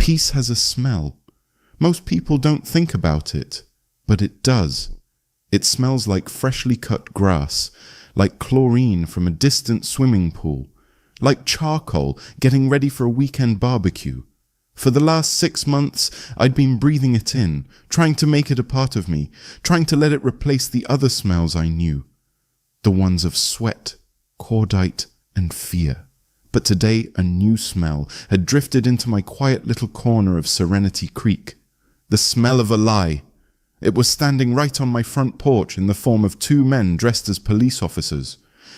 Peace has a smell. Most people don't think about it, but it does. It smells like freshly cut grass, like chlorine from a distant swimming pool, like charcoal getting ready for a weekend barbecue. For the last 6 months, I'd been breathing it in, trying to make it a part of me, trying to let it replace the other smells I knew, the ones of sweat, cordite, and fear. But today a new smell had drifted into my quiet little corner of Serenity Creek. The smell of a lie. It was standing right on my front porch in the form of 2 men dressed as police officers.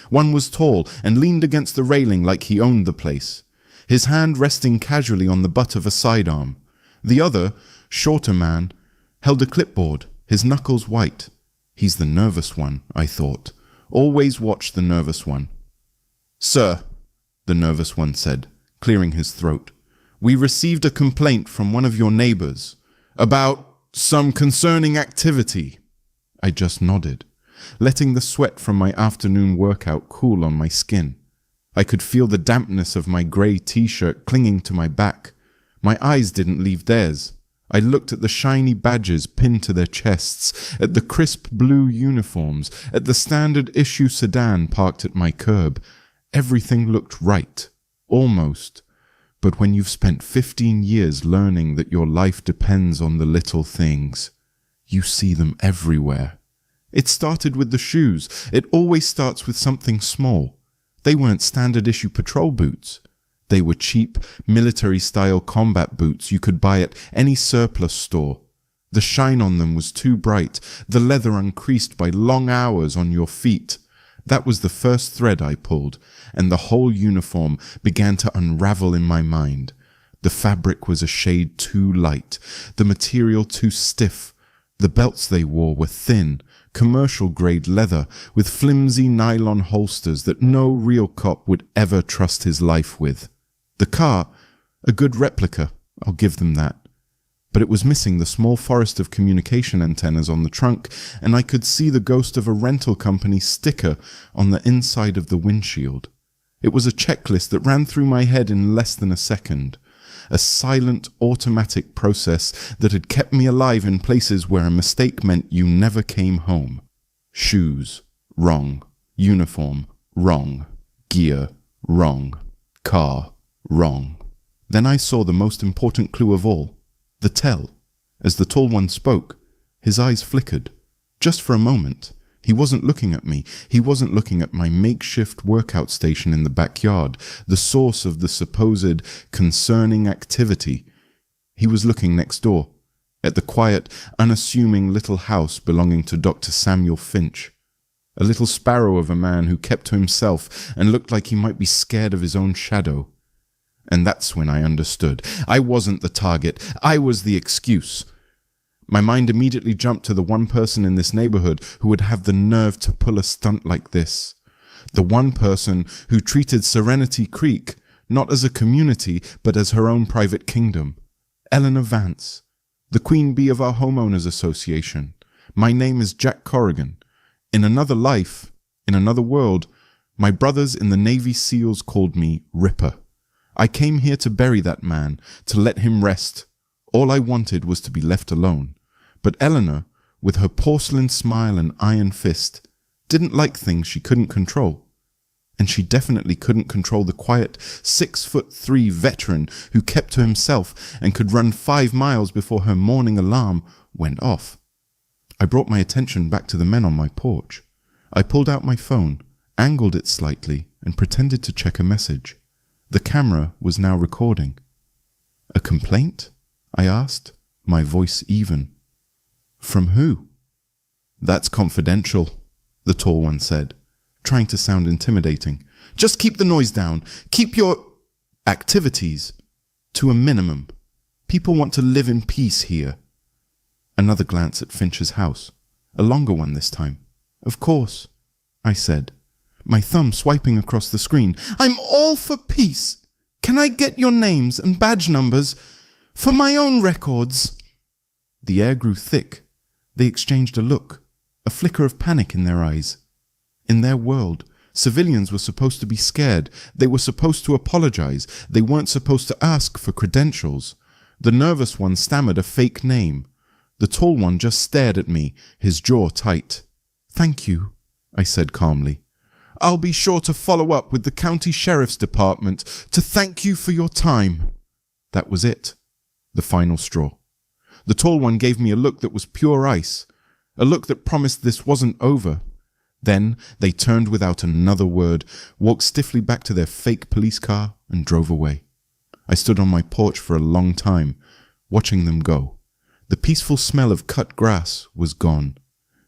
One was tall and leaned against the railing like he owned the place, his hand resting casually on the butt of a sidearm. The other, shorter man, held a clipboard, his knuckles white. He's the nervous one, I thought. Always watch the nervous one. "Sir," the nervous one said, clearing his throat, "we received a complaint from one of your neighbors about some concerning activity." I just nodded, letting the sweat from my afternoon workout cool on my skin. I could feel the dampness of my grey t-shirt clinging to my back. My eyes didn't leave theirs. I looked at the shiny badges pinned to their chests, at the crisp blue uniforms, at the standard issue sedan parked at my curb. Everything looked right, almost. But when you've spent 15 years learning that your life depends on the little things, you see them everywhere. It started with the shoes. It always starts with something small. They weren't standard issue patrol boots. They were cheap, military-style combat boots you could buy at any surplus store. The shine on them was too bright, the leather uncreased by long hours on your feet. That was the first thread I pulled, and the whole uniform began to unravel in my mind. The fabric was a shade too light, the material too stiff. The belts they wore were thin, commercial-grade leather with flimsy nylon holsters that no real cop would ever trust his life with. The car, a good replica, I'll give them that. But it was missing the small forest of communication antennas on the trunk, and I could see the ghost of a rental company sticker on the inside of the windshield. It was a checklist that ran through my head in less than a second. A silent, automatic process that had kept me alive in places where a mistake meant you never came home. Shoes, wrong. Uniform, wrong. Gear, wrong. Car, wrong. Then I saw the most important clue of all, the tell. As the tall one spoke, his eyes flickered. Just for a moment. He wasn't looking at me. He wasn't looking at my makeshift workout station in the backyard, the source of the supposed concerning activity. He was looking next door, at the quiet, unassuming little house belonging to Dr. Samuel Finch. A little sparrow of a man who kept to himself and looked like he might be scared of his own shadow. And that's when I understood. I wasn't the target. I was the excuse. My mind immediately jumped to the one person in this neighborhood who would have the nerve to pull a stunt like this. The one person who treated Serenity Creek not as a community, but as her own private kingdom. Eleanor Vance, the queen bee of our homeowners association. My name is Jack Corrigan. In another life, in another world, my brothers in the Navy SEALs called me Ripper. I came here to bury that man, to let him rest. All I wanted was to be left alone. But Eleanor, with her porcelain smile and iron fist, didn't like things she couldn't control. And she definitely couldn't control the quiet 6'3" veteran who kept to himself and could run 5 miles before her morning alarm went off. I brought my attention back to the men on my porch. I pulled out my phone, angled it slightly, and pretended to check a message. The camera was now recording. "A complaint?" I asked, my voice even. "From who?" "That's confidential," the tall one said, trying to sound intimidating. "Just keep the noise down. Keep your activities to a minimum. People want to live in peace here." Another glance at Finch's house, a longer one this time. "Of course," I said, my thumb swiping across the screen. "I'm all for peace. Can I get your names and badge numbers for my own records?" The air grew thick. They exchanged a look, a flicker of panic in their eyes. In their world, civilians were supposed to be scared. They were supposed to apologize. They weren't supposed to ask for credentials. The nervous one stammered a fake name. The tall one just stared at me, his jaw tight. "Thank you," I said calmly. "I'll be sure to follow up with the county sheriff's department to thank you for your time." That was it. The final straw. The tall one gave me a look that was pure ice, a look that promised this wasn't over. Then they turned without another word, walked stiffly back to their fake police car, and drove away. I stood on my porch for a long time, watching them go. The peaceful smell of cut grass was gone.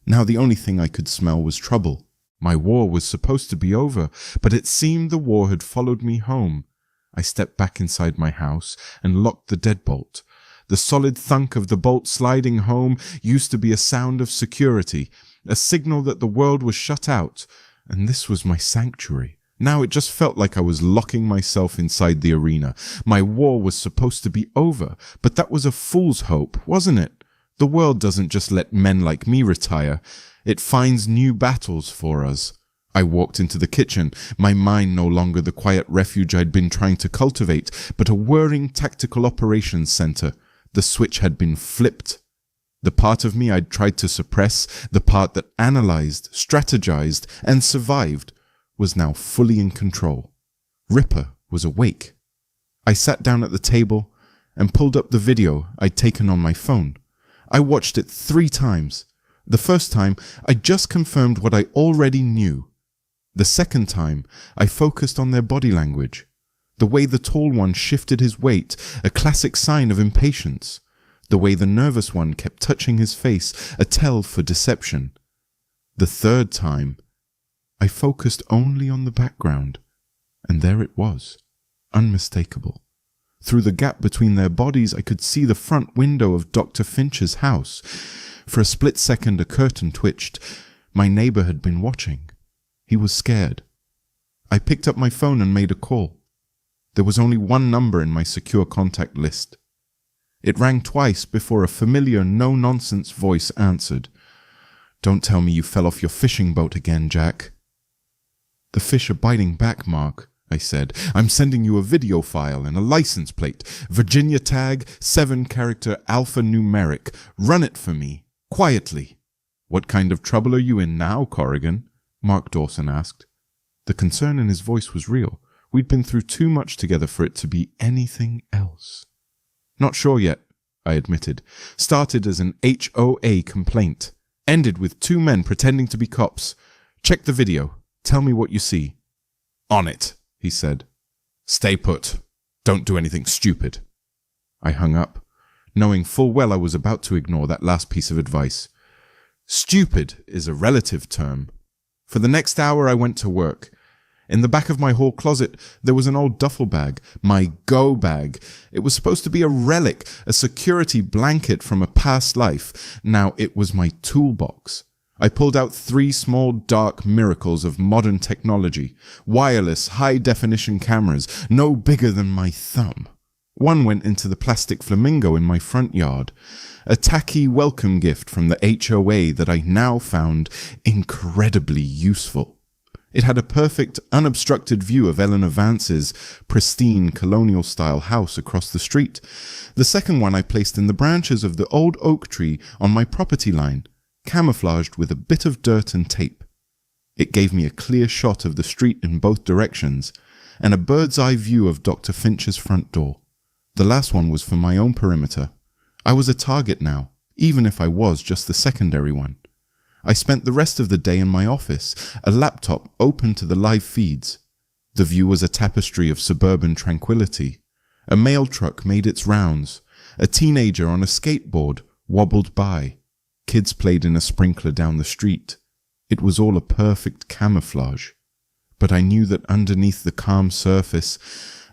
Now the only thing I could smell was trouble. My war was supposed to be over, but it seemed the war had followed me home. I stepped back inside my house and locked the deadbolt. The solid thunk of the bolt sliding home used to be a sound of security, a signal that the world was shut out, and this was my sanctuary. Now it just felt like I was locking myself inside the arena. My war was supposed to be over, but that was a fool's hope, wasn't it? The world doesn't just let men like me retire. It finds new battles for us. I walked into the kitchen, my mind no longer the quiet refuge I'd been trying to cultivate, but a whirring tactical operations center. The switch had been flipped. The part of me I'd tried to suppress, the part that analyzed, strategized, and survived, was now fully in control. Ripper was awake. I sat down at the table and pulled up the video I'd taken on my phone. I watched it 3 times. The first time, I just confirmed what I already knew. The second time, I focused on their body language. The way the tall one shifted his weight, a classic sign of impatience. The way the nervous one kept touching his face, a tell for deception. The third time, I focused only on the background, and there it was, unmistakable. Through the gap between their bodies, I could see the front window of Dr. Finch's house. For a split second, a curtain twitched. My neighbor had been watching. He was scared. I picked up my phone and made a call. There was only one number in my secure contact list. It rang twice before a familiar, no-nonsense voice answered. "Don't tell me you fell off your fishing boat again, Jack." "The fish are biting back, Mark," I said. "I'm sending you a video file and a license plate. Virginia tag, 7-character alphanumeric. Run it for me, quietly." "What kind of trouble are you in now, Corrigan?" Mark Dawson asked. The concern in his voice was real. We'd been through too much together for it to be anything else. "Not sure yet," I admitted. "Started as an HOA complaint. Ended with 2 men pretending to be cops. Check the video. Tell me what you see." "On it," he said. "Stay put. Don't do anything stupid." I hung up, knowing full well I was about to ignore that last piece of advice. Stupid is a relative term. For the next hour I went to work. In the back of my hall closet, there was an old duffel bag, my go bag. It was supposed to be a relic, a security blanket from a past life. Now it was my toolbox. I pulled out 3 small, dark miracles of modern technology, wireless, high-definition cameras, no bigger than my thumb. One went into the plastic flamingo in my front yard, a tacky welcome gift from the HOA that I now found incredibly useful. It had a perfect, unobstructed view of Eleanor Vance's pristine colonial-style house across the street. The second one I placed in the branches of the old oak tree on my property line, camouflaged with a bit of dirt and tape. It gave me a clear shot of the street in both directions, and a bird's-eye view of Dr. Finch's front door. The last one was for my own perimeter. I was a target now, even if I was just the secondary one. I spent the rest of the day in my office, a laptop open to the live feeds. The view was a tapestry of suburban tranquility. A mail truck made its rounds. A teenager on a skateboard wobbled by. Kids played in a sprinkler down the street. It was all a perfect camouflage. But I knew that underneath the calm surface,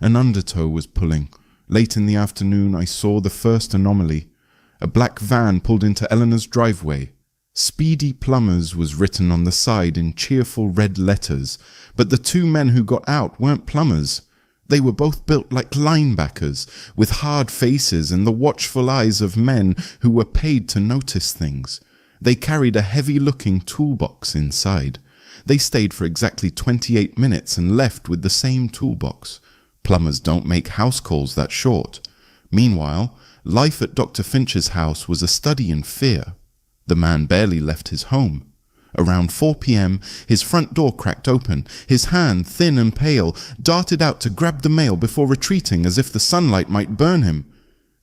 an undertow was pulling. Late in the afternoon, I saw the first anomaly. A black van pulled into Eleanor's driveway. Speedy Plumbers was written on the side in cheerful red letters, but the 2 men who got out weren't plumbers. They were both built like linebackers, with hard faces and the watchful eyes of men who were paid to notice things. They carried a heavy-looking toolbox inside. They stayed for exactly 28 minutes and left with the same toolbox. Plumbers don't make house calls that short. Meanwhile, life at Dr. Finch's house was a study in fear. The man barely left his home. Around 4 p.m., his front door cracked open. His hand, thin and pale, darted out to grab the mail before retreating as if the sunlight might burn him.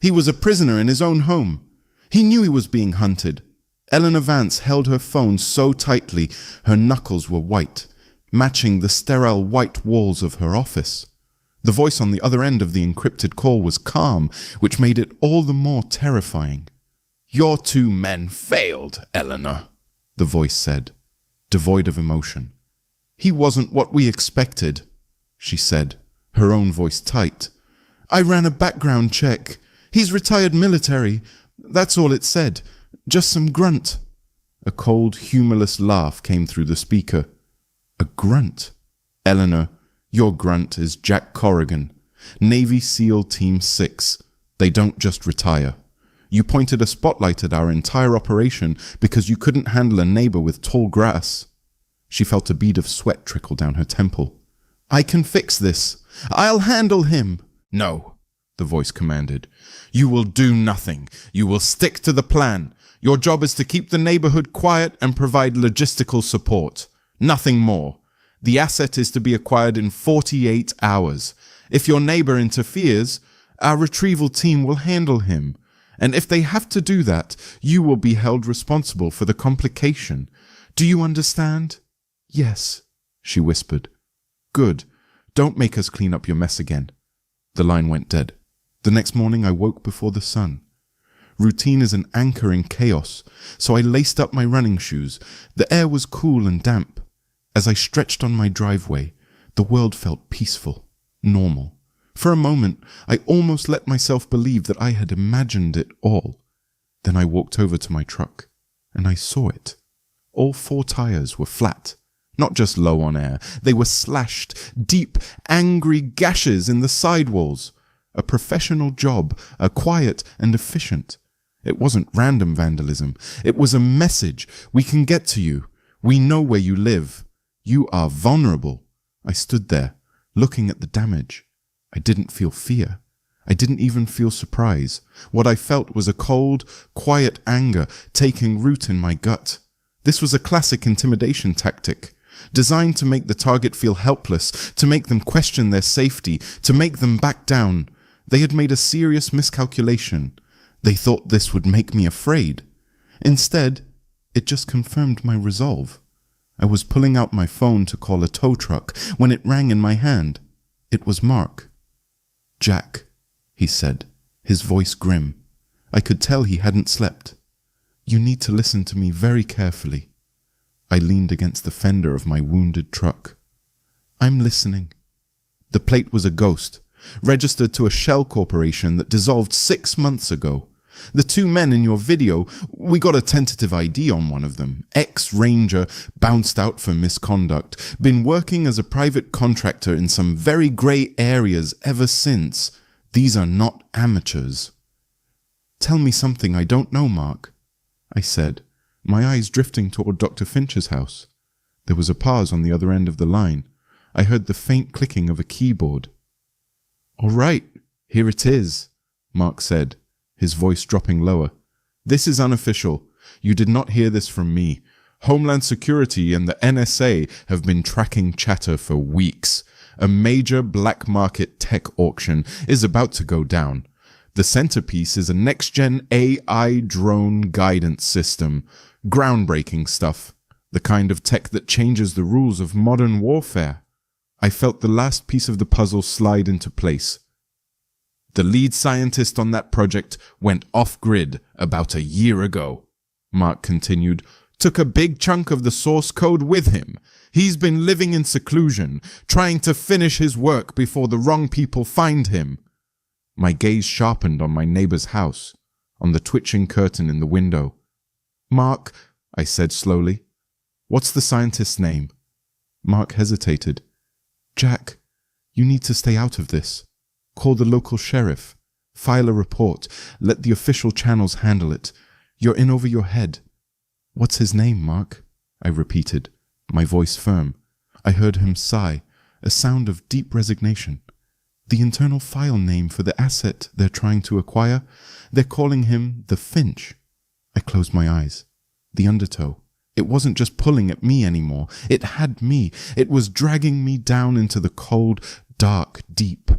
He was a prisoner in his own home. He knew he was being hunted. Eleanor Vance held her phone so tightly her knuckles were white, matching the sterile white walls of her office. The voice on the other end of the encrypted call was calm, which made it all the more terrifying. "Your 2 men failed, Eleanor," the voice said, devoid of emotion. "He wasn't what we expected," she said, her own voice tight. "I ran a background check. He's retired military. That's all it said. Just some grunt." A cold, humorless laugh came through the speaker. "A grunt? Eleanor, your grunt is Jack Corrigan, Navy SEAL Team 6. They don't just retire. You pointed a spotlight at our entire operation because you couldn't handle a neighbor with tall grass." She felt a bead of sweat trickle down her temple. "I can fix this. I'll handle him." "No," the voice commanded. "You will do nothing. You will stick to the plan. Your job is to keep the neighborhood quiet and provide logistical support. Nothing more. The asset is to be acquired in 48 hours. If your neighbor interferes, our retrieval team will handle him. And if they have to do that, you will be held responsible for the complication. Do you understand?" "Yes," she whispered. "Good. Don't make us clean up your mess again." The line went dead. The next morning I woke before the sun. Routine is an anchor in chaos, so I laced up my running shoes. The air was cool and damp. As I stretched on my driveway, the world felt peaceful, normal. For a moment, I almost let myself believe that I had imagined it all. Then I walked over to my truck, and I saw it. All 4 tires were flat, not just low on air. They were slashed, deep, angry gashes in the sidewalls. A professional job, quiet and efficient. It wasn't random vandalism. It was a message. We can get to you. We know where you live. You are vulnerable. I stood there, looking at the damage. I didn't feel fear. I didn't even feel surprise. What I felt was a cold, quiet anger taking root in my gut. This was a classic intimidation tactic, designed to make the target feel helpless, to make them question their safety, to make them back down. They had made a serious miscalculation. They thought this would make me afraid. Instead, it just confirmed my resolve. I was pulling out my phone to call a tow truck when it rang in my hand. It was Mark. "Jack," he said, his voice grim. I could tell he hadn't slept. "You need to listen to me very carefully." I leaned against the fender of my wounded truck. "I'm listening." The plate was a ghost, registered to a shell corporation that dissolved 6 months ago. The 2 men in your video, we got a tentative ID on one of them. Ex-Ranger, bounced out for misconduct, been working as a private contractor in some very grey areas ever since. These are not amateurs. "Tell me something I don't know, Mark," I said, my eyes drifting toward Dr. Finch's house. There was a pause on the other end of the line. I heard the faint clicking of a keyboard. "All right, here it is," Mark said, his voice dropping lower. "This is unofficial. You did not hear this from me. Homeland Security and the NSA have been tracking chatter for weeks. A major black market tech auction is about to go down. The centerpiece is a next-gen AI drone guidance system. Groundbreaking stuff. The kind of tech that changes the rules of modern warfare." I felt the last piece of the puzzle slide into place. "The lead scientist on that project went off-grid about a year ago," Mark continued. "Took a big chunk of the source code with him. He's been living in seclusion, trying to finish his work before the wrong people find him." My gaze sharpened on my neighbor's house, on the twitching curtain in the window. "Mark," I said slowly, "what's the scientist's name?" Mark hesitated. "Jack, you need to stay out of this. Call the local sheriff. File a report. Let the official channels handle it. You're in over your head." "What's his name, Mark?" I repeated, my voice firm. I heard him sigh, a sound of deep resignation. The internal file name for the asset they're trying to acquire. They're calling him the Finch. I closed my eyes. The undertow. It wasn't just pulling at me anymore. It had me. It was dragging me down into the cold, dark deep.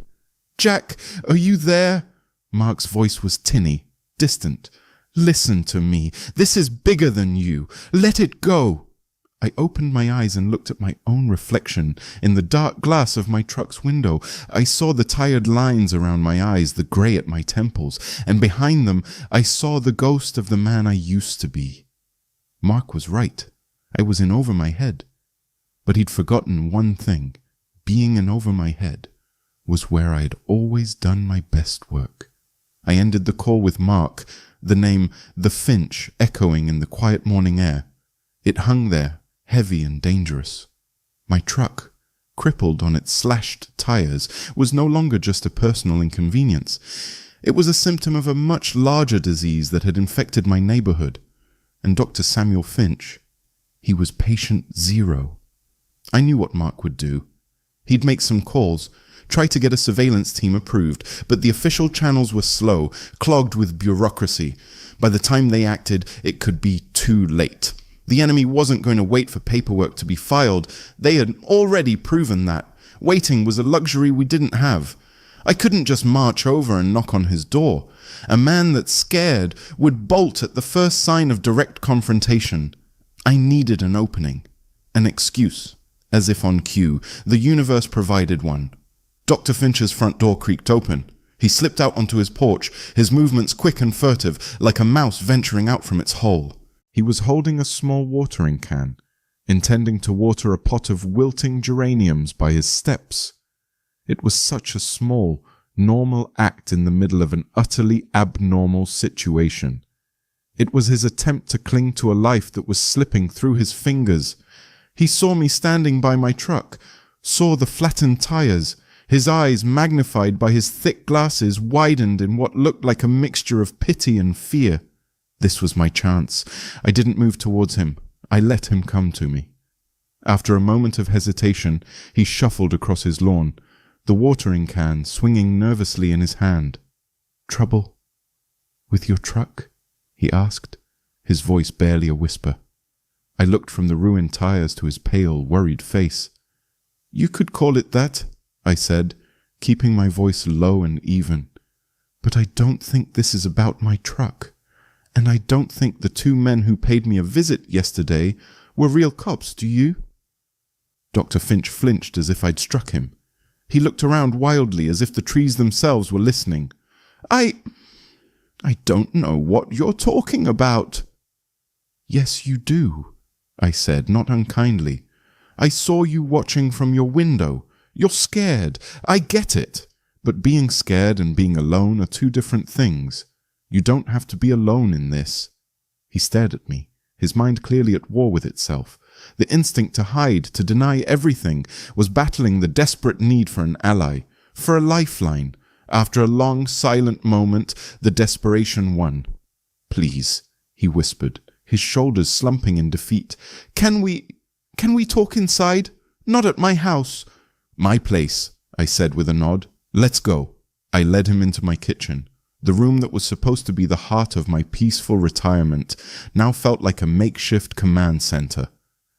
"Jack, are you there?" Mark's voice was tinny, distant. "Listen to me. This is bigger than you. Let it go." I opened my eyes and looked at my own reflection in the dark glass of my truck's window. I saw the tired lines around my eyes, the grey at my temples, and behind them I saw the ghost of the man I used to be. Mark was right. I was in over my head. But he'd forgotten one thing. Being in over my head was where I had always done my best work. I ended the call with Mark, the name The Finch echoing in the quiet morning air. It hung there, heavy and dangerous. My truck, crippled on its slashed tires, was no longer just a personal inconvenience. It was a symptom of a much larger disease that had infected my neighborhood. And Dr. Samuel Finch, he was patient zero. I knew what Mark would do. He'd make some calls, try to get a surveillance team approved, but the official channels were slow, clogged with bureaucracy. By the time they acted, it could be too late. The enemy wasn't going to wait for paperwork to be filed. They had already proven that. Waiting was a luxury we didn't have. I couldn't just march over and knock on his door. A man that's scared would bolt at the first sign of direct confrontation. I needed an opening, an excuse. As if on cue, the universe provided one. Dr. Finch's front door creaked open. He slipped out onto his porch, his movements quick and furtive, like a mouse venturing out from its hole. He was holding a small watering can, intending to water a pot of wilting geraniums by his steps. It was such a small, normal act in the middle of an utterly abnormal situation. It was his attempt to cling to a life that was slipping through his fingers. He saw me standing by my truck, saw the flattened tires. His eyes, magnified by his thick glasses, widened in what looked like a mixture of pity and fear. This was my chance. I didn't move towards him. I let him come to me. After a moment of hesitation, he shuffled across his lawn, the watering can swinging nervously in his hand. "Trouble with your truck?" he asked, his voice barely a whisper. I looked from the ruined tires to his pale, worried face. "You could call it that," I said, keeping my voice low and even. "But I don't think this is about my truck. And I don't think the two men who paid me a visit yesterday were real cops, do you?" Dr. Finch flinched as if I'd struck him. He looked around wildly as if the trees themselves were listening. I don't know what you're talking about." "Yes, you do," I said, not unkindly. "I saw you watching from your window. You're scared. I get it. But being scared and being alone are two different things. You don't have to be alone in this." He stared at me, his mind clearly at war with itself. The instinct to hide, to deny everything, was battling the desperate need for an ally, for a lifeline. After a long, silent moment, the desperation won. "Please," he whispered, his shoulders slumping in defeat. Can we talk inside? Not at my house." "My place," I said with a nod. "Let's go." I led him into my kitchen. The room that was supposed to be the heart of my peaceful retirement now felt like a makeshift command center.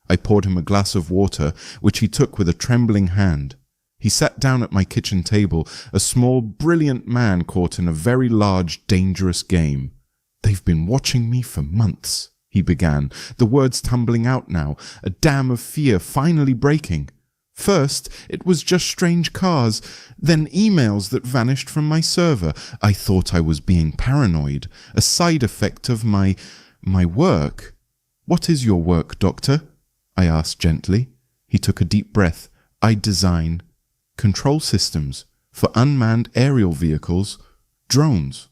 I poured him a glass of water, which he took with a trembling hand. He sat down at my kitchen table, a small, brilliant man caught in a very large, dangerous game. "They've been watching me for months," he began, the words tumbling out now, a dam of fear finally breaking. "First, it was just strange cars, then emails that vanished from my server. I thought I was being paranoid, a side effect of my work." "What is your work, Doctor?" I asked gently. He took a deep breath. "I design control systems for unmanned aerial vehicles, drones."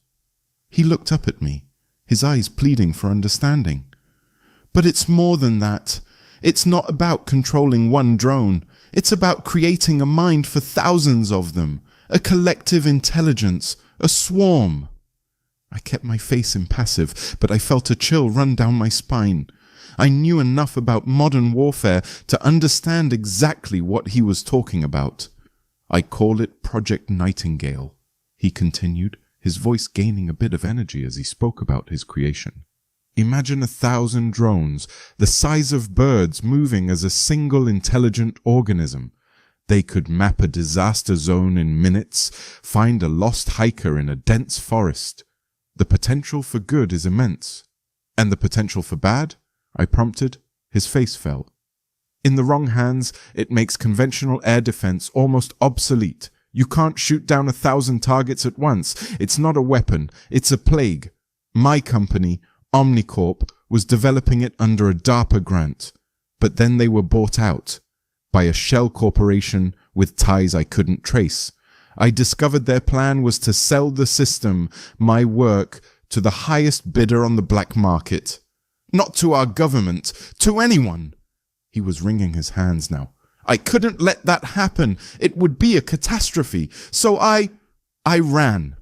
He looked up at me, his eyes pleading for understanding. "But it's more than that. It's not about controlling one drone. It's about creating a mind for thousands of them, a collective intelligence, a swarm." I kept my face impassive, but I felt a chill run down my spine. I knew enough about modern warfare to understand exactly what he was talking about. I call it Project Nightingale," he continued, his voice gaining a bit of energy as he spoke about his creation. "Imagine 1,000 drones, the size of birds, moving as a single intelligent organism. They could map a disaster zone in minutes, find a lost hiker in a dense forest. The potential for good is immense." "And the potential for bad?" I prompted. His face fell. "In the wrong hands, it makes conventional air defense almost obsolete. You can't shoot down 1,000 targets at once. It's not a weapon, it's a plague. My company, Omnicorp, was developing it under a DARPA grant, but then they were bought out by a shell corporation with ties I couldn't trace. I discovered their plan was to sell the system, my work, to the highest bidder on the black market. Not to our government, to anyone." He was wringing his hands now. "I couldn't let that happen. It would be a catastrophe. So I ran.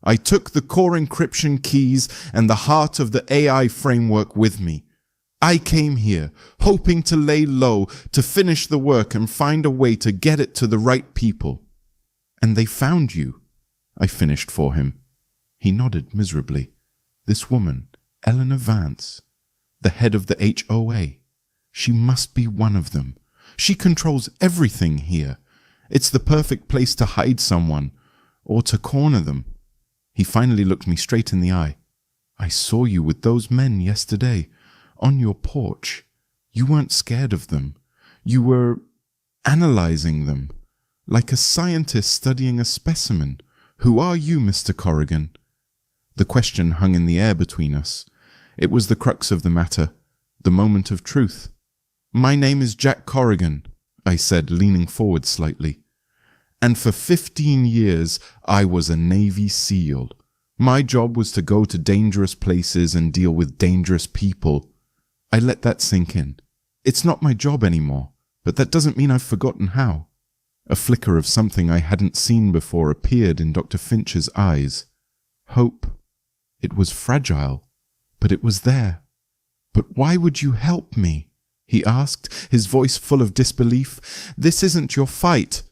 I took the core encryption keys and the heart of the AI framework with me. I came here, hoping to lay low, to finish the work and find a way to get it to the right people. And they found you," I finished for him. He nodded miserably. "This woman, Eleanor Vance, the head of the HOA. She must be one of them. She controls everything here. It's the perfect place to hide someone, or to corner them." He finally looked me straight in the eye. "I saw you with those men yesterday, on your porch. You weren't scared of them. You were analyzing them, like a scientist studying a specimen. Who are you, Mr. Corrigan?" The question hung in the air between us. It was the crux of the matter, the moment of truth. "My name is Jack Corrigan," I said, leaning forward slightly. "And for 15 years, I was a Navy SEAL. My job was to go to dangerous places and deal with dangerous people." I let that sink in. It's not my job anymore, but that doesn't mean I've forgotten how. A flicker of something I hadn't seen before appeared in Dr. Finch's eyes. Hope. It was fragile, but it was there. "But why would you help me?" he asked, his voice full of disbelief. "This isn't your fight."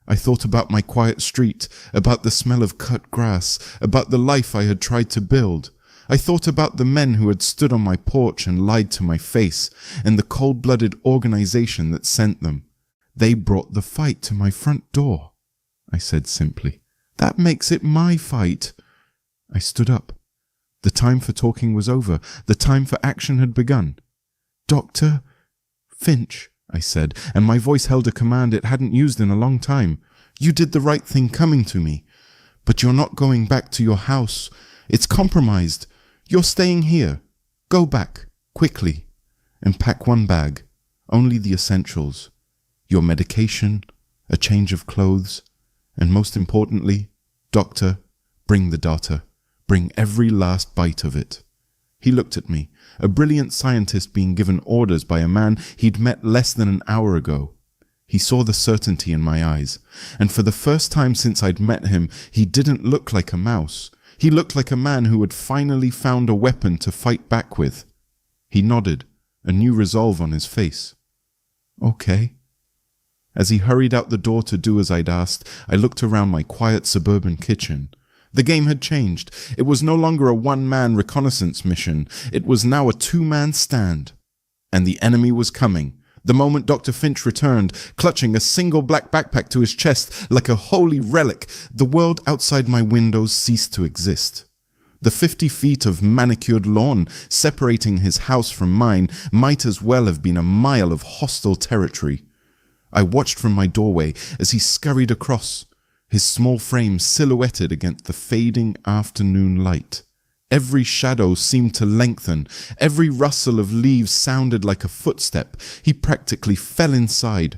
I thought about my quiet street, about the smell of cut grass, about the life I had tried to build. I thought about the men who had stood on my porch and lied to my face, and the cold-blooded organization that sent them. "They brought the fight to my front door," I said simply. "That makes it my fight." I stood up. The time for talking was over. The time for action had begun. "Dr. Finch," I said, and my voice held a command it hadn't used in a long time. "You did the right thing coming to me. But you're not going back to your house. It's compromised. You're staying here. Go back, quickly, and pack one bag. Only the essentials. Your medication, a change of clothes, and most importantly, doctor, bring the data. Bring every last bite of it." He looked at me, a brilliant scientist being given orders by a man he'd met less than an hour ago. He saw the certainty in my eyes, and for the first time since I'd met him, he didn't look like a mouse. He looked like a man who had finally found a weapon to fight back with. He nodded, a new resolve on his face. "Okay." As he hurried out the door to do as I'd asked, I looked around my quiet suburban kitchen. The game had changed. It was no longer a one-man reconnaissance mission. It was now a two-man stand. And the enemy was coming. The moment Dr. Finch returned, clutching a single black backpack to his chest like a holy relic, the world outside my windows ceased to exist. The 50 feet of manicured lawn separating his house from mine might as well have been a mile of hostile territory. I watched from my doorway as he scurried across, his small frame silhouetted against the fading afternoon light. Every shadow seemed to lengthen. Every rustle of leaves sounded like a footstep. He practically fell inside.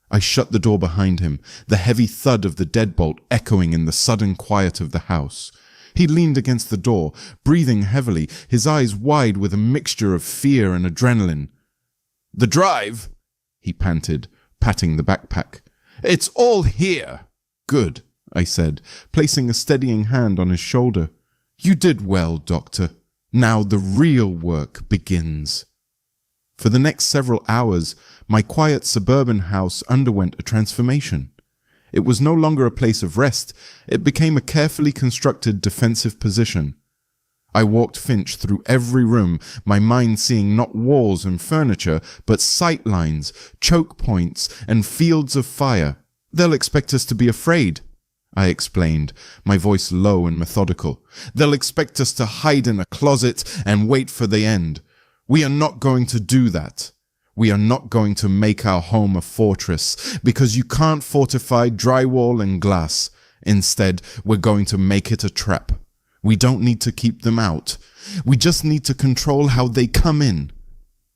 I shut the door behind him, the heavy thud of the deadbolt echoing in the sudden quiet of the house. He leaned against the door, breathing heavily, his eyes wide with a mixture of fear and adrenaline. "The drive," he panted, patting the backpack. "It's all here." "Good," I said, placing a steadying hand on his shoulder. "You did well, Doctor. Now the real work begins." For the next several hours, my quiet suburban house underwent a transformation. It was no longer a place of rest. It became a carefully constructed defensive position. I walked Finch through every room, my mind seeing not walls and furniture, but sight lines, choke points, and fields of fire. They'll expect us to be afraid, I explained, my voice low and methodical. They'll expect us to hide in a closet and wait for the end. We are not going to do that. We are not going to make our home a fortress, because you can't fortify drywall and glass. Instead, we're going to make it a trap. We don't need to keep them out. We just need to control how they come in.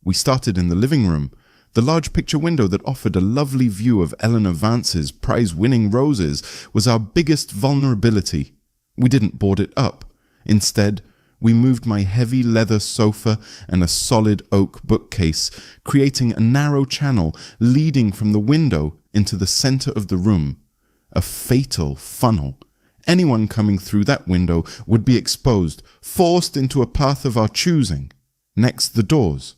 We started in the living room. The large picture window that offered a lovely view of Eleanor Vance's prize-winning roses was our biggest vulnerability. We didn't board it up. Instead, we moved my heavy leather sofa and a solid oak bookcase, creating a narrow channel leading from the window into the center of the room. A fatal funnel. Anyone coming through that window would be exposed, forced into a path of our choosing. Next, the doors.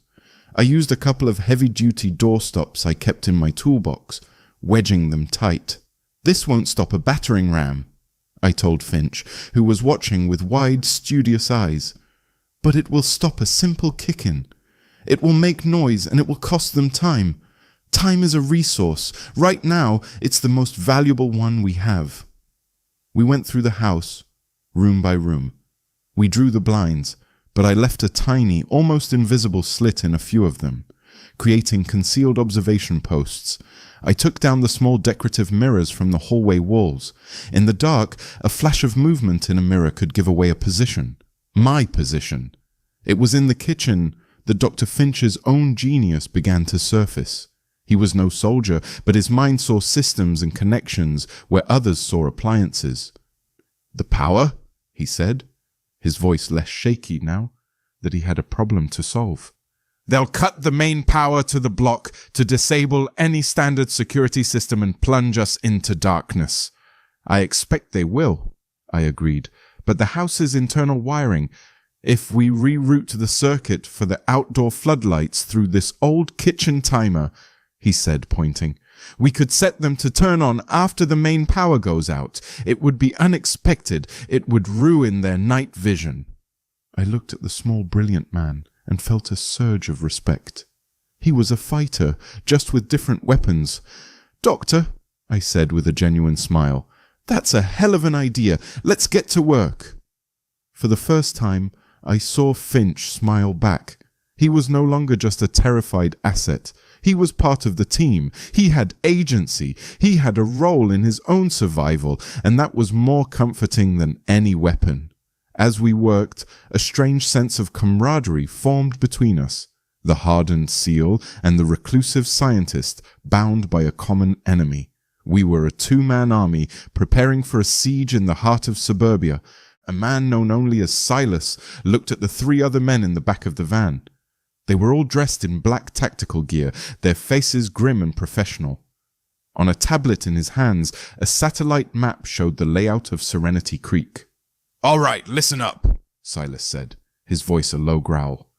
I used a couple of heavy-duty door stops I kept in my toolbox, wedging them tight. This won't stop a battering ram, I told Finch, who was watching with wide, studious eyes. But it will stop a simple kick-in. It will make noise and it will cost them time. Time is a resource. Right now, it's the most valuable one we have. We went through the house, room by room. We drew the blinds, but I left a tiny, almost invisible slit in a few of them, creating concealed observation posts. I took down the small decorative mirrors from the hallway walls. In the dark, a flash of movement in a mirror could give away a position. My position. It was in the kitchen that Dr. Finch's own genius began to surface. He was no soldier, but his mind saw systems and connections where others saw appliances. "The power?" he said, his voice less shaky now that he had a problem to solve. "They'll cut the main power to the block to disable any standard security system and plunge us into darkness." "I expect they will," I agreed, "but the house's internal wiring, if we reroute the circuit for the outdoor floodlights through this old kitchen timer," he said, pointing, "we could set them to turn on after the main power goes out. It would be unexpected. It would ruin their night vision." I looked at the small, brilliant man and felt a surge of respect. He was a fighter, just with different weapons. "Doctor," I said with a genuine smile, "that's a hell of an idea. Let's get to work." For the first time, I saw Finch smile back. He was no longer just a terrified asset. He was part of the team. He had agency. He had a role in his own survival, and that was more comforting than any weapon. As we worked, a strange sense of camaraderie formed between us, the hardened SEAL and the reclusive scientist bound by a common enemy. We were a two-man army preparing for a siege in the heart of suburbia. A man known only as Silas looked at the three other men in the back of the van. They were all dressed in black tactical gear, their faces grim and professional. On a tablet in his hands, a satellite map showed the layout of Serenity Creek. "All right, listen up," Silas said, his voice a low growl.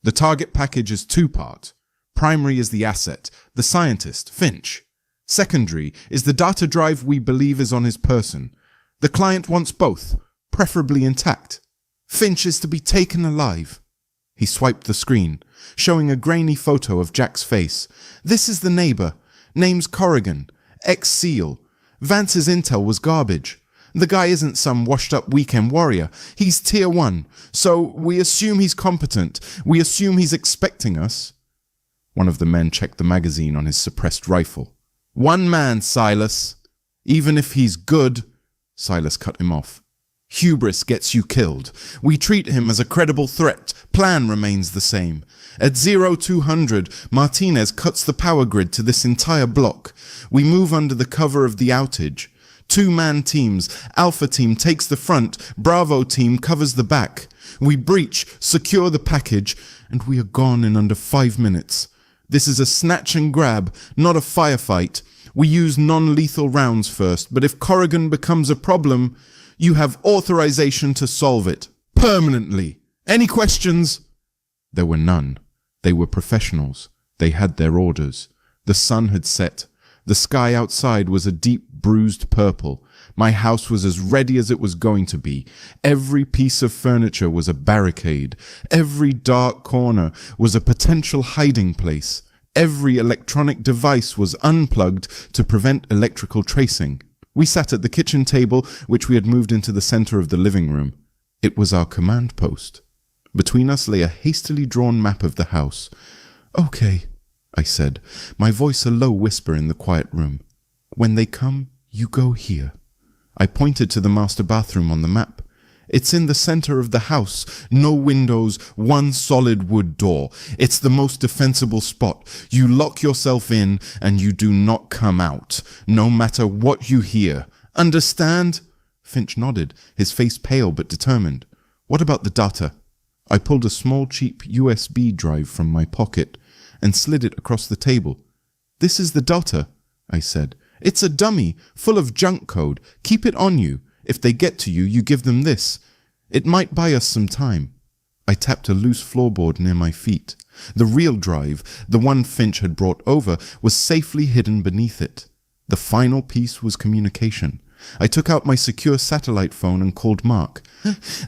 "The target package is two-part. Primary is the asset, the scientist, Finch. Secondary is the data drive we believe is on his person. The client wants both, preferably intact. Finch is to be taken alive." He swiped the screen, showing a grainy photo of Jack's face. "This is the neighbor. Name's Corrigan, ex-SEAL. Vance's intel was garbage. The guy isn't some washed-up weekend warrior. He's Tier 1, so we assume he's competent. We assume he's expecting us." One of the men checked the magazine on his suppressed rifle. "One man, Silas. Even if he's good," Silas cut him off. "Hubris gets you killed. We treat him as a credible threat. Plan remains the same. At 0200, Martinez cuts the power grid to this entire block. We move under the cover of the outage. Two-man teams. Alpha team takes the front. Bravo team covers the back. We breach, secure the package, and we are gone in under 5 minutes. This is a snatch and grab, not a firefight. We use non-lethal rounds first, but if Corrigan becomes a problem, you have authorization to solve it. Permanently. Any questions?" There were none. They were professionals. They had their orders. The sun had set. The sky outside was a deep bruised purple. My house was as ready as it was going to be. Every piece of furniture was a barricade. Every dark corner was a potential hiding place. Every electronic device was unplugged to prevent electrical tracing. We sat at the kitchen table, which we had moved into the center of the living room. It was our command post. Between us lay a hastily drawn map of the house. "Okay," I said, my voice a low whisper in the quiet room. "When they come, you go here." I pointed to the master bathroom on the map. "It's in the center of the house. No windows, one solid wood door. It's the most defensible spot. You lock yourself in and you do not come out, no matter what you hear. Understand?" Finch nodded, his face pale but determined. "What about the data?" I pulled a small cheap USB drive from my pocket and slid it across the table. "This is the data," I said. "It's a dummy, full of junk code. Keep it on you. If they get to you, you give them this. It might buy us some time." I tapped a loose floorboard near my feet. The real drive, the one Finch had brought over, was safely hidden beneath it. The final piece was communication. I took out my secure satellite phone and called Mark.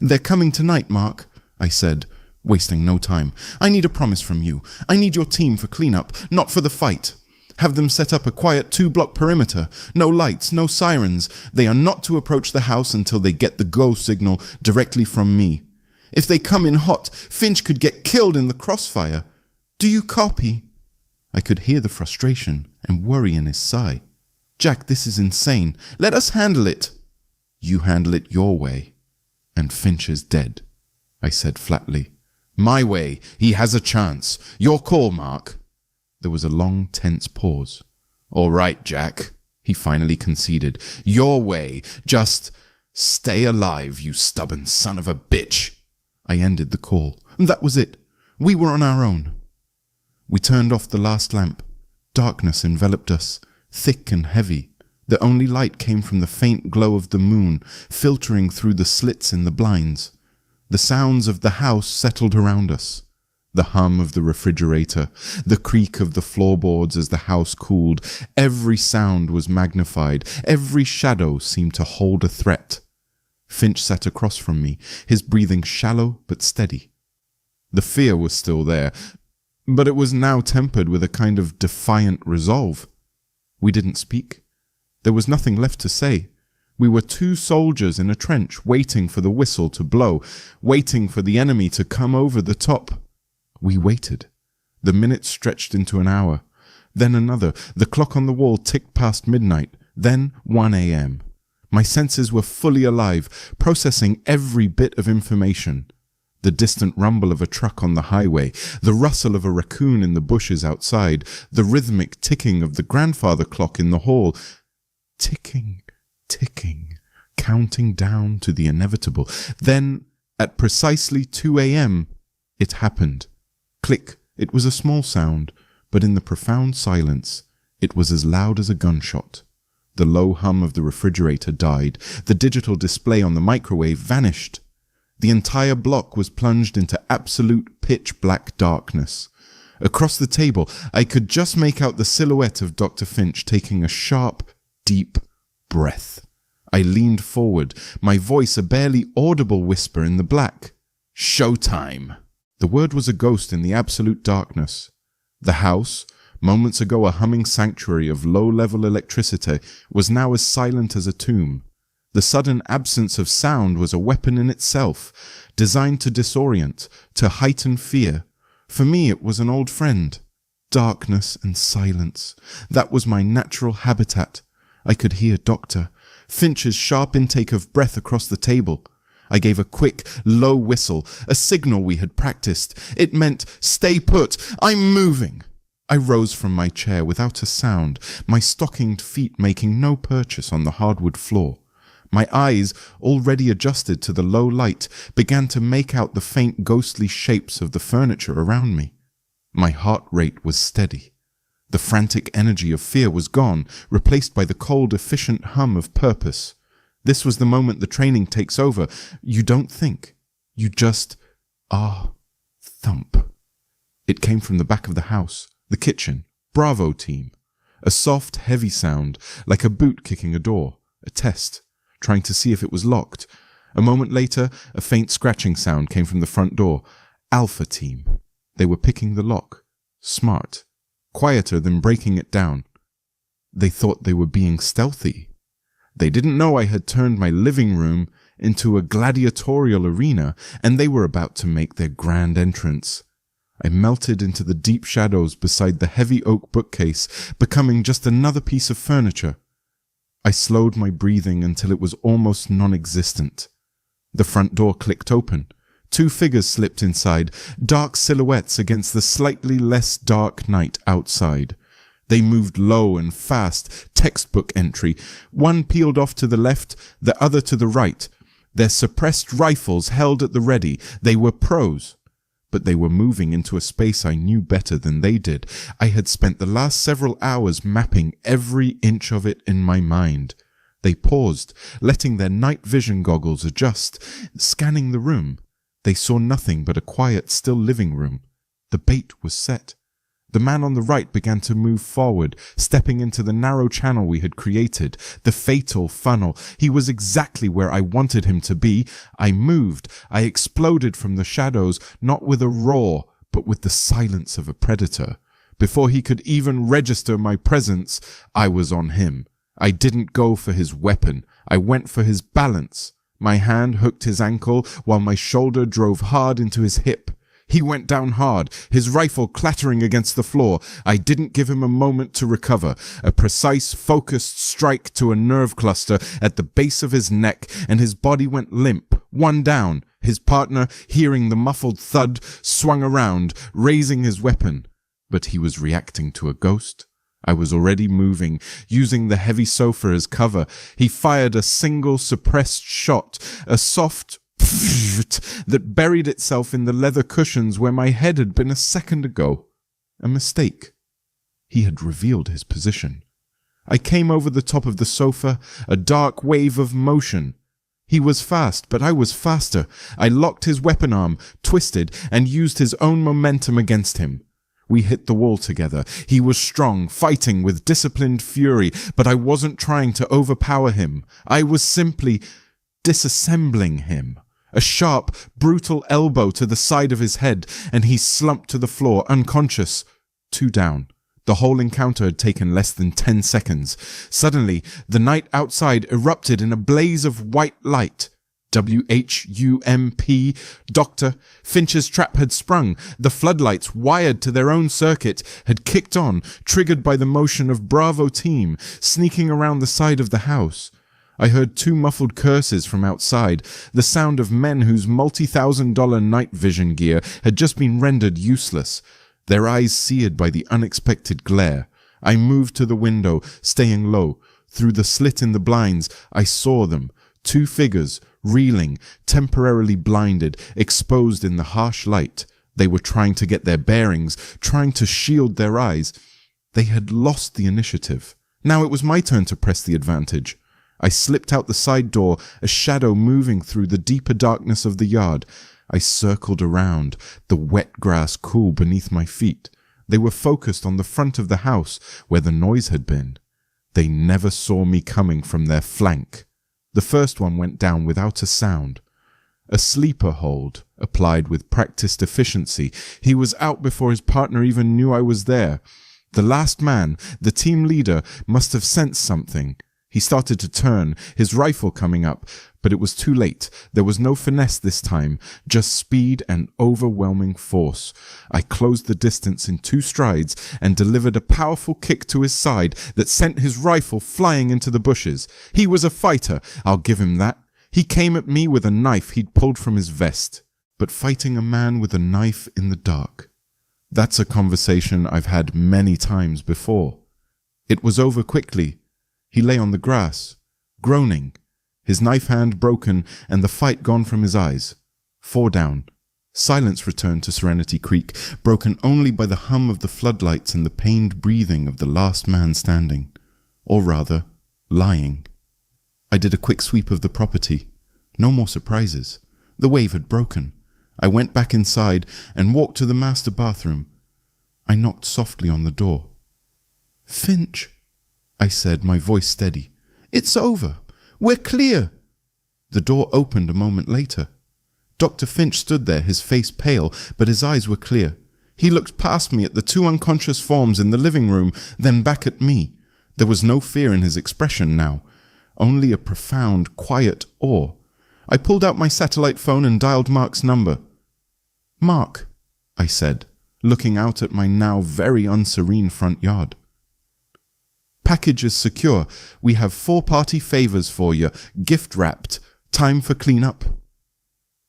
"They're coming tonight, Mark," I said, wasting no time. "I need a promise from you. I need your team for cleanup, not for the fight. Have them set up a quiet 2-block perimeter. No lights, no sirens. They are not to approach the house until they get the go signal directly from me. If they come in hot, Finch could get killed in the crossfire. Do you copy?" I could hear the frustration and worry in his sigh. "Jack, this is insane. Let us handle it." "You handle it your way, and Finch is dead," I said flatly. "My way. He has a chance. Your call, Mark." There was a long, tense pause. "All right, Jack," he finally conceded. "Your way. Just stay alive, you stubborn son of a bitch." I ended the call. That was it. We were on our own. We turned off the last lamp. Darkness enveloped us, thick and heavy. The only light came from the faint glow of the moon, filtering through the slits in the blinds. The sounds of the house settled around us. The hum of the refrigerator, the creak of the floorboards as the house cooled. Every sound was magnified. Every shadow seemed to hold a threat. Finch sat across from me, his breathing shallow but steady. The fear was still there, but it was now tempered with a kind of defiant resolve. We didn't speak. There was nothing left to say. We were 2 soldiers in a trench, waiting for the whistle to blow, waiting for the enemy to come over the top. We waited. The minutes stretched into an hour, then another. The clock on the wall ticked past midnight, then 1 a.m. My senses were fully alive, processing every bit of information. The distant rumble of a truck on the highway, the rustle of a raccoon in the bushes outside, the rhythmic ticking of the grandfather clock in the hall. Ticking, ticking, counting down to the inevitable. Then, at precisely 2 a.m., it happened. Click. It was a small sound, but in the profound silence, it was as loud as a gunshot. The low hum of the refrigerator died. The digital display on the microwave vanished. The entire block was plunged into absolute pitch-black darkness. Across the table, I could just make out the silhouette of Dr. Finch taking a sharp, deep breath. I leaned forward, my voice a barely audible whisper in the black. "Showtime!" The word was a ghost in the absolute darkness. The house, moments ago a humming sanctuary of low-level electricity, was now as silent as a tomb. The sudden absence of sound was a weapon in itself, designed to disorient, to heighten fear. For me, it was an old friend. Darkness and silence. That was my natural habitat. I could hear Dr. Finch's sharp intake of breath across the table. I gave a quick, low whistle, a signal we had practiced. It meant, "Stay put, I'm moving." I rose from my chair without a sound, my stockinged feet making no purchase on the hardwood floor. My eyes, already adjusted to the low light, began to make out the faint ghostly shapes of the furniture around me. My heart rate was steady. The frantic energy of fear was gone, replaced by the cold, efficient hum of purpose. This was the moment the training takes over. You don't think. You just are. Thump. It came from the back of the house, the kitchen. Bravo team. A soft, heavy sound, like a boot kicking a door. A test, trying to see if it was locked. A moment later, a faint scratching sound came from the front door. Alpha team. They were picking the lock. Smart. Quieter than breaking it down. They thought they were being stealthy. They didn't know I had turned my living room into a gladiatorial arena, and they were about to make their grand entrance. I melted into the deep shadows beside the heavy oak bookcase, becoming just another piece of furniture. I slowed my breathing until it was almost non-existent. The front door clicked open. 2 figures slipped inside, dark silhouettes against the slightly less dark night outside. They moved low and fast, textbook entry. One peeled off to the left, the other to the right. Their suppressed rifles held at the ready. They were pros. But they were moving into a space I knew better than they did. I had spent the last several hours mapping every inch of it in my mind. They paused, letting their night vision goggles adjust, scanning the room. They saw nothing but a quiet, still living room. The bait was set. The man on the right began to move forward, stepping into the narrow channel we had created, the fatal funnel. He was exactly where I wanted him to be. I moved. I exploded from the shadows, not with a roar, but with the silence of a predator. Before he could even register my presence, I was on him. I didn't go for his weapon. I went for his balance. My hand hooked his ankle while my shoulder drove hard into his hip. He went down hard, his rifle clattering against the floor. I didn't give him a moment to recover. A precise, focused strike to a nerve cluster at the base of his neck, and his body went limp, one down. His partner, hearing the muffled thud, swung around, raising his weapon. But he was reacting to a ghost. I was already moving, using the heavy sofa as cover. He fired a single suppressed shot, a soft that buried itself in the leather cushions where my head had been a second ago. A mistake. He had revealed his position. I came over the top of the sofa, a dark wave of motion. He was fast, but I was faster. I locked his weapon arm, twisted, and used his own momentum against him. We hit the wall together. He was strong, fighting with disciplined fury, but I wasn't trying to overpower him. I was simply disassembling him. A sharp, brutal elbow to the side of his head, and he slumped to the floor, unconscious. 2 down. The whole encounter had taken less than 10 seconds. Suddenly, the night outside erupted in a blaze of white light. WHUMP. Doctor. Finch's trap had sprung. The floodlights, wired to their own circuit, had kicked on, triggered by the motion of Bravo team, sneaking around the side of the house. I heard 2 muffled curses from outside, the sound of men whose multi-$1,000 night vision gear had just been rendered useless, their eyes seared by the unexpected glare. I moved to the window, staying low. Through the slit in the blinds, I saw them, 2 figures, reeling, temporarily blinded, exposed in the harsh light. They were trying to get their bearings, trying to shield their eyes. They had lost the initiative. Now it was my turn to press the advantage. I slipped out the side door, a shadow moving through the deeper darkness of the yard. I circled around, the wet grass cool beneath my feet. They were focused on the front of the house, where the noise had been. They never saw me coming from their flank. The first one went down without a sound. A sleeper hold, applied with practiced efficiency. He was out before his partner even knew I was there. The last man, the team leader, must have sensed something. He started to turn, his rifle coming up, but it was too late. There was no finesse this time, just speed and overwhelming force. I closed the distance in 2 strides and delivered a powerful kick to his side that sent his rifle flying into the bushes. He was a fighter, I'll give him that. He came at me with a knife he'd pulled from his vest. But fighting a man with a knife in the dark, that's a conversation I've had many times before. It was over quickly. He lay on the grass, groaning, his knife hand broken and the fight gone from his eyes. 4 down. Silence returned to Serenity Creek, broken only by the hum of the floodlights and the pained breathing of the last man standing. Or rather, lying. I did a quick sweep of the property. No more surprises. The wave had broken. I went back inside and walked to the master bathroom. I knocked softly on the door. "Finch," I said, my voice steady. "It's over. We're clear." The door opened a moment later. Dr. Finch stood there, his face pale, but his eyes were clear. He looked past me at the two unconscious forms in the living room, then back at me. There was no fear in his expression now, only a profound, quiet awe. I pulled out my satellite phone and dialed Mark's number. "Mark," I said, looking out at my now very unserene front yard. "Package is secure. We have 4-party favors for you, gift-wrapped. Time for clean-up."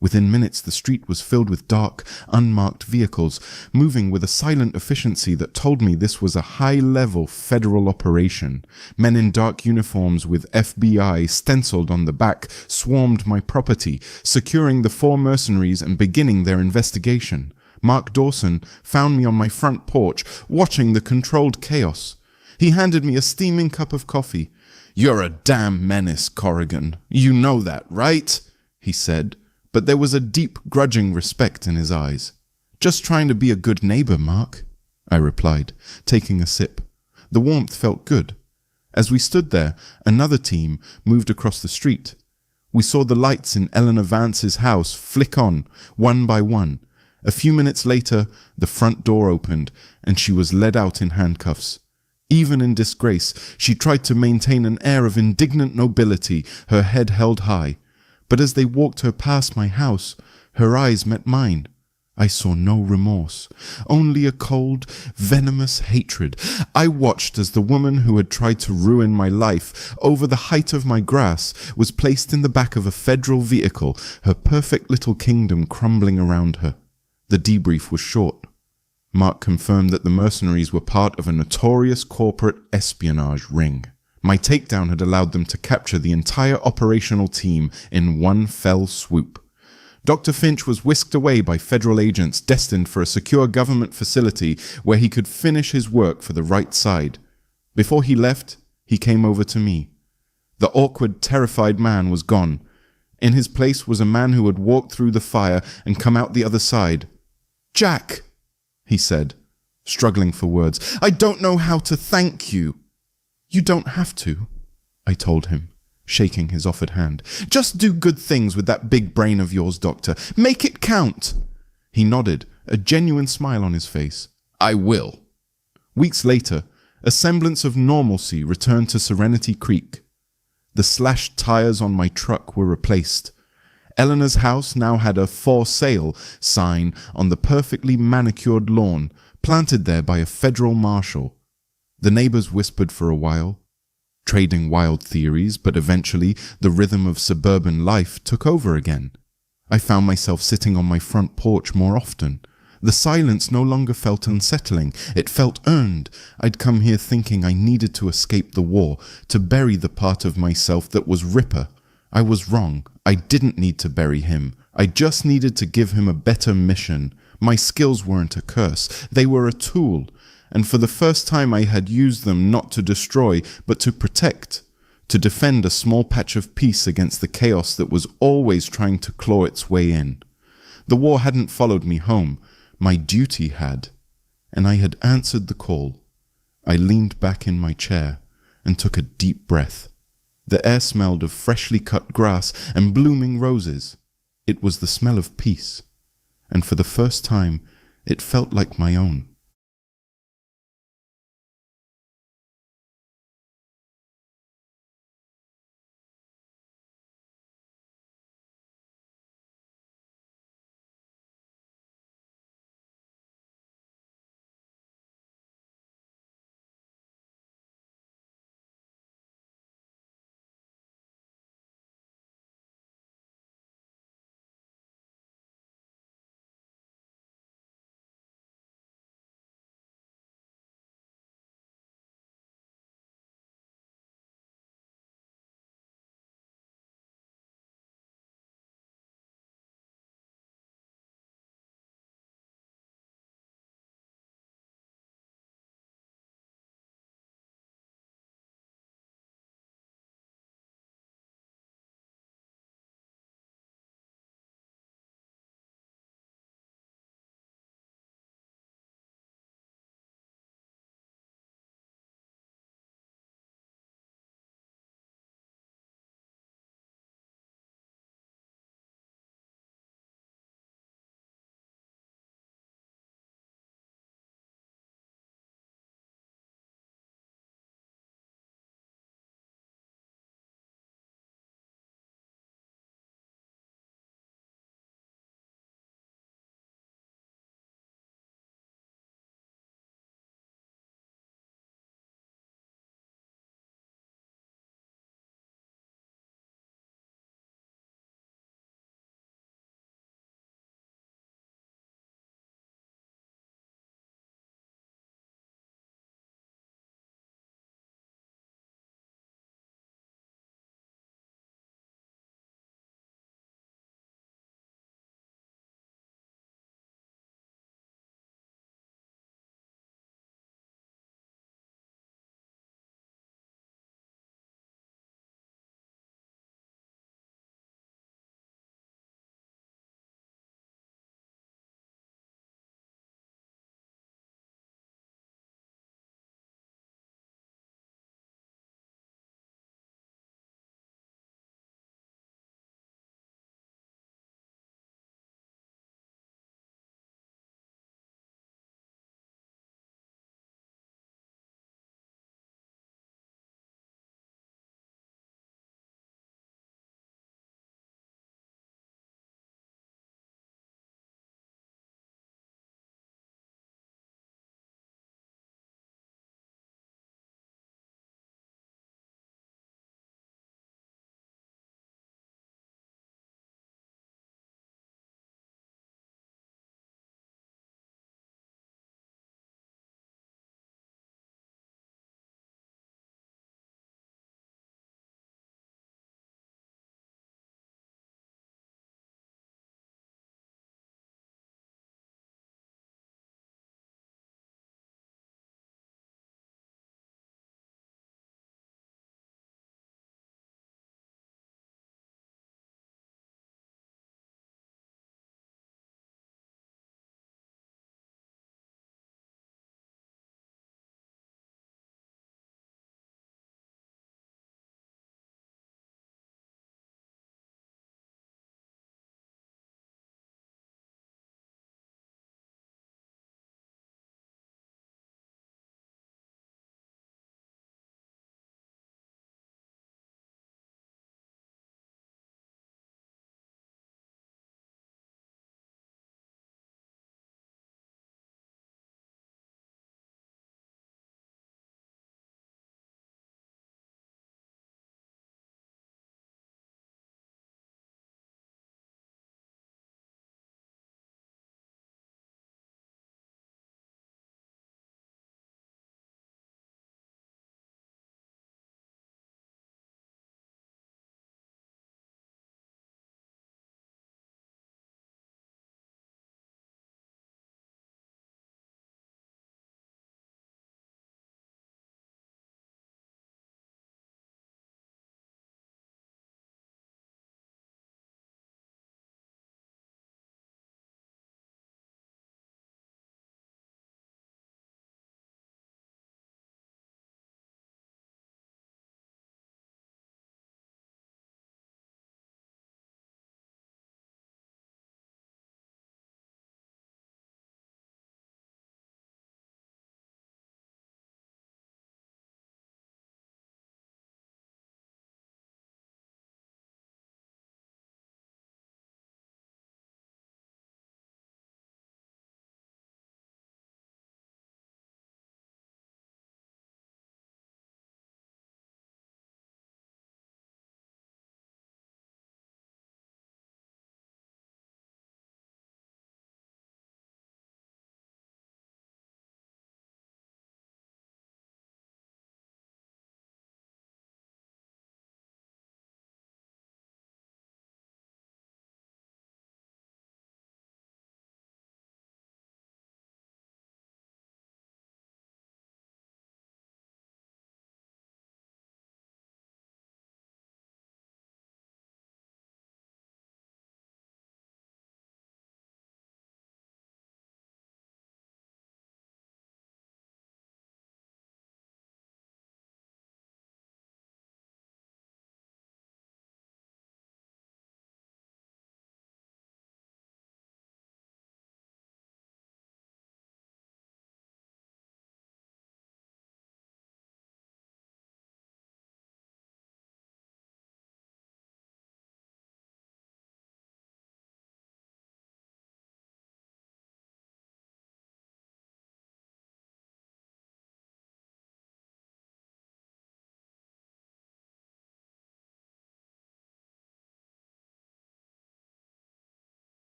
Within minutes, the street was filled with dark, unmarked vehicles, moving with a silent efficiency that told me this was a high-level federal operation. Men in dark uniforms with FBI stenciled on the back swarmed my property, securing the 4 mercenaries and beginning their investigation. Mark Dawson found me on my front porch, watching the controlled chaos. He handed me a steaming cup of coffee. "You're a damn menace, Corrigan. You know that, right?" he said. But there was a deep, grudging respect in his eyes. "Just trying to be a good neighbor, Mark," I replied, taking a sip. The warmth felt good. As we stood there, another team moved across the street. We saw the lights in Eleanor Vance's house flick on, one by one. A few minutes later, the front door opened, and she was led out in handcuffs. Even in disgrace, she tried to maintain an air of indignant nobility, her head held high. But as they walked her past my house, her eyes met mine. I saw no remorse, only a cold, venomous hatred. I watched as the woman who had tried to ruin my life over the height of my grass was placed in the back of a federal vehicle, her perfect little kingdom crumbling around her. The debrief was short. Mark confirmed that the mercenaries were part of a notorious corporate espionage ring. My takedown had allowed them to capture the entire operational team in one fell swoop. Dr. Finch was whisked away by federal agents destined for a secure government facility where he could finish his work for the right side. Before he left, he came over to me. The awkward, terrified man was gone. In his place was a man who had walked through the fire and come out the other side. "Jack," he said, struggling for words, "I don't know how to thank you." "You don't have to," I told him, shaking his offered hand. "Just do good things with that big brain of yours, Doctor. Make it count." He nodded, a genuine smile on his face. "I will." Weeks later, a semblance of normalcy returned to Serenity Creek. The slashed tires on my truck were replaced. Eleanor's house now had a "for sale" sign on the perfectly manicured lawn, planted there by a federal marshal. The neighbors whispered for a while, trading wild theories, but eventually the rhythm of suburban life took over again. I found myself sitting on my front porch more often. The silence no longer felt unsettling. It felt earned. I'd come here thinking I needed to escape the war, to bury the part of myself that was Ripper. I was wrong. I didn't need to bury him. I just needed to give him a better mission. My skills weren't a curse. They were a tool. And for the first time I had used them not to destroy, but to protect, to defend a small patch of peace against the chaos that was always trying to claw its way in. The war hadn't followed me home. My duty had, and I had answered the call. I leaned back in my chair and took a deep breath. The air smelled of freshly cut grass and blooming roses. It was the smell of peace, and for the first time it felt like my own.